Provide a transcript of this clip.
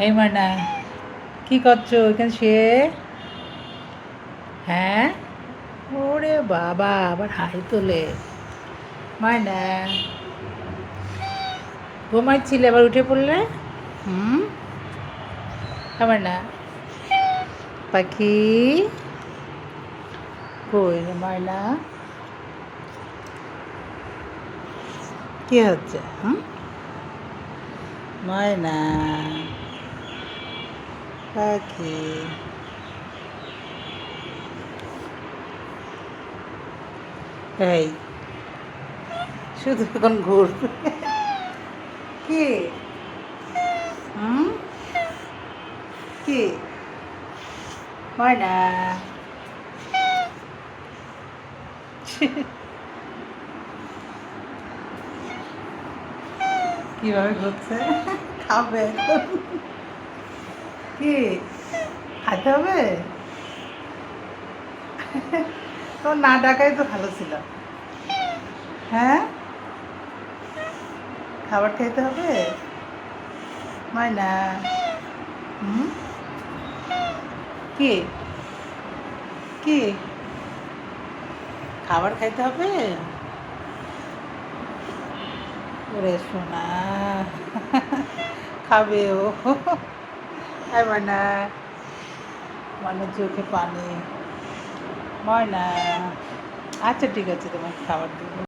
এই ময়না কি করছো এখানে শুয়ে? হ্যাঁ, ওরে বাবা আবার হাই তোলে। ময়না ঘুমাচ্ছিলে আবার উঠে পড়লে? হুম, আমার না পাখি কই রে ময়না? কি হচ্ছে? হুম, ময়না পাখি এই শুধু এখন ঘুরবে কি? হুম, কি ময়না? কিভাবে ঘুরছে? খাবে এখন। কি খাইতে হবে? তোর না ডাকাই তো ভালো ছিল। হ্যাঁ, খাবার খাইতে হবে ময়না? হুম, কি কি খাবার খাইতে হবে? ওরে সোনা খাবে ও। হ্যাঁ ময়না, ময়নার চোখে পানি। ময়না আচ্ছা ঠিক আছে, তোমাকে খাবার দেবো।